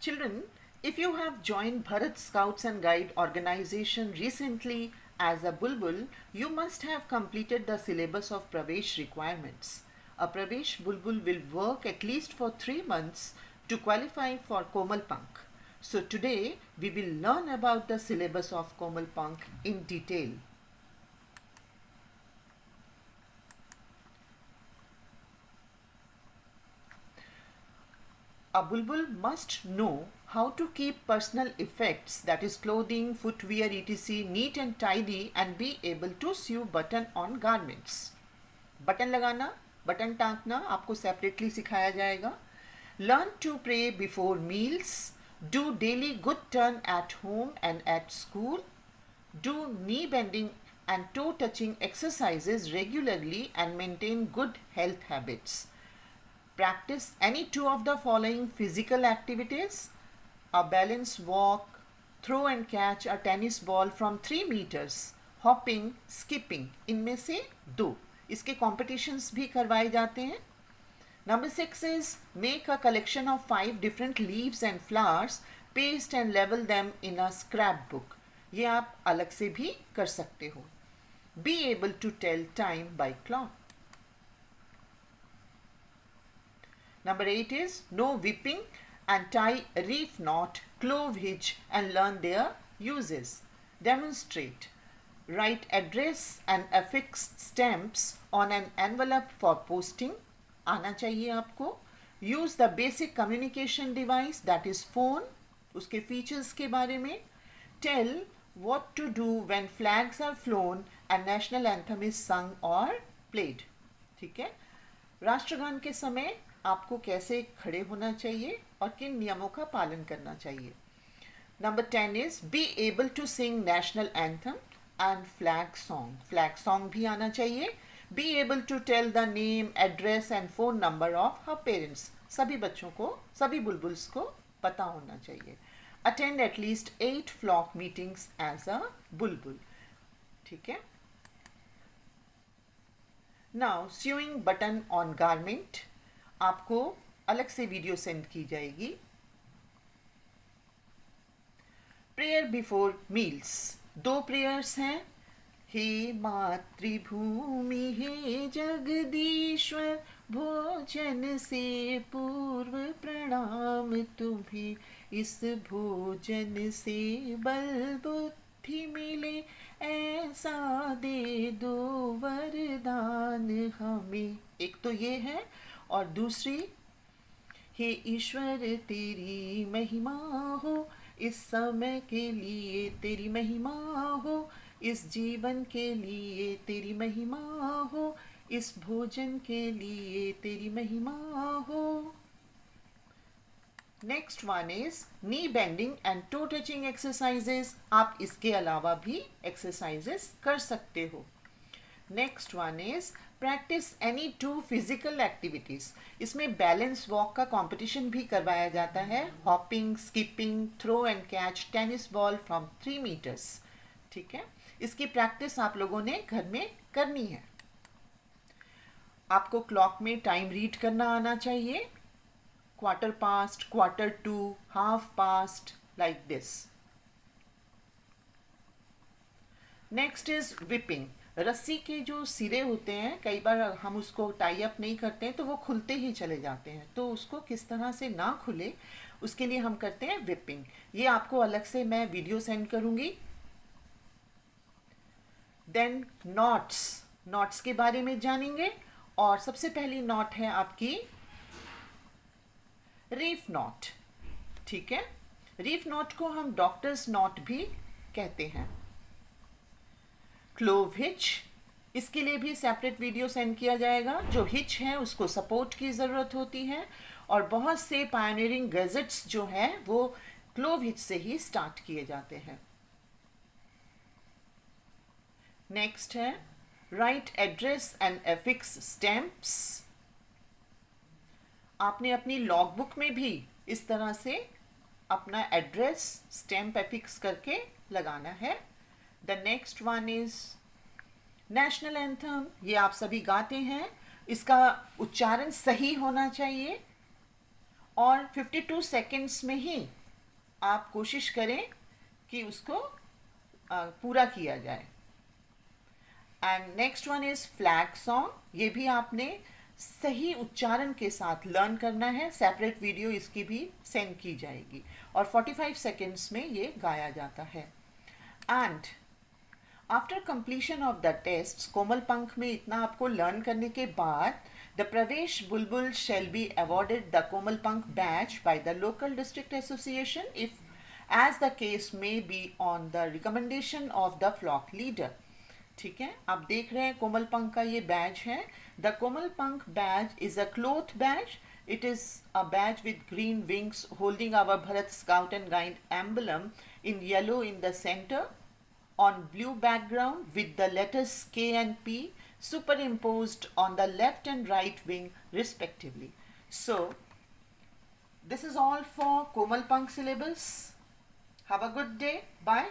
Children, if you have joined Bharat Scouts and Guide organization recently as a Bulbul, you must have completed the syllabus of Pravesh requirements. A Pravesh Bulbul will work at least for 3 months to qualify for Komal Pank. So today we will learn about the syllabus of Komal Pank in detail. A bulbul must know how to keep personal effects, that is clothing, footwear, etc. neat and tidy and be able to sew button on garments. Button लगाना, button टाँकना आपको separately सिखाया जाएगा. Learn to pray before meals. Do daily good turn at home and at school. Do knee bending and toe touching exercises regularly and maintain good health habits. Practice any two of the following physical activities: a balance walk, throw and catch a tennis ball from 3 meters, hopping, skipping. इनमें से 2. इसके competitions भी करवाए जाते हैं. Number 6 is make a collection of 5 different leaves and flowers, paste and label them in a scrapbook. ये आप अलग से भी कर सकते हो. Be able to tell time by clock. Number 8 is no whipping and tie reef knot, clove hitch and learn their uses. Demonstrate. Write address and affix stamps on an envelope for posting. आना चाहिए आपको. Use the basic communication device, that is phone. उसके features के बारे में. Tell what to do when flags are flown and national anthem is sung or played. ठीक है. राष्ट्रगान के समय आपको कैसे खड़े होना चाहिए और किन नियमों का पालन करना चाहिए. Number 10 is be able to sing national anthem and flag song. Flag song भी आना चाहिए. Be able to tell the name, address and phone number of her parents. सभी बच्चों को, सभी बुलबुल्स को पता होना चाहिए. Attend at least 8 flock meetings as a bulbul. ठीक है. Now sewing button on garment. आपको अलग से वीडियो सेंड की जाएगी. Prayer before meals. 2 प्रेयर्स हैं. हे मातृभूमि, हे जगदीश्वर, भोजन से पूर्व प्रणाम तुम्हें. इस भोजन से बल बुद्धि मिले, ऐसा दे दो वरदान हमें. एक तो ये है. और दूसरी, हे ईश्वर तेरी महिमा हो, इस समय के लिए तेरी महिमा हो, इस जीवन के लिए तेरी महिमा हो, इस भोजन के लिए तेरी महिमा हो. Next one is knee bending and toe touching exercises. आप इसके अलावा भी एक्सरसाइजेस कर सकते हो. Next one is practice any 2 physical activities. इसमें बैलेंस वॉक का कंपटीशन भी करवाया जाता है. Hopping, skipping, throw and catch tennis ball from 3 metres. ठीक है. इसकी प्रैक्टिस आप लोगों ने घर में करनी है. आपको क्लॉक में टाइम रीड करना आना चाहिए. Quarter past, quarter to, half past, like this. Next is whipping. रस्सी के जो सिरे होते हैं, कई बार हम उसको टाई अप नहीं करते हैं तो वो खुलते ही चले जाते हैं. तो उसको किस तरह से ना खुले, उसके लिए हम करते हैं विपिंग. ये आपको अलग से मैं वीडियो सेंड करूंगी. Then knots. नॉट्स के बारे में जानेंगे. और सबसे पहली नॉट है आपकी रीफ नॉट. ठीक है. रीफ नॉट को हम डॉक्टर्स नॉट भी कहते हैं. Clove hitch. इसके लिए भी सेपरेट वीडियो सेंड किया जाएगा. जो हिच है उसको सपोर्ट की ज़रूरत होती है और बहुत से पायनियरिंग गैजेट्स जो हैं वो क्लोव हिच से ही स्टार्ट किए जाते हैं. नेक्स्ट है right address and affix stamps. आपने अपनी लॉग बुक में भी इस तरह से अपना एड्रेस स्टैम्प एफिक्स करके लगाना है. The next one is national anthem. ये आप सभी गाते हैं. इसका उच्चारण सही होना चाहिए और 52 सेकेंड्स में ही आप कोशिश करें कि उसको पूरा किया जाए। And next one is flag song. ये भी आपने सही उच्चारण के साथ लर्न करना है। सेपरेट वीडियो इसकी भी सेंड की जाएगी और 45 सेकेंड्स में ये गाया जाता है। And after completion of the test, कोमल पंख में इतना आपको लर्न करने के बाद, द प्रवेश बुलबुल shall be awarded the कोमल पंख badge by the local district association if as the case may be on the recommendation of the flock leader। ठीक है, आप देख रहे हैं कोमल पंख का ये बैज है। The Komal Pankh badge is a cloth badge. It is a badge with green wings holding our Bharat Scout and Guide emblem in yellow in the center on blue background with the letters K and P superimposed on the left and right wing respectively. So this is all for Komal Pank syllabus. Have a good day. Bye.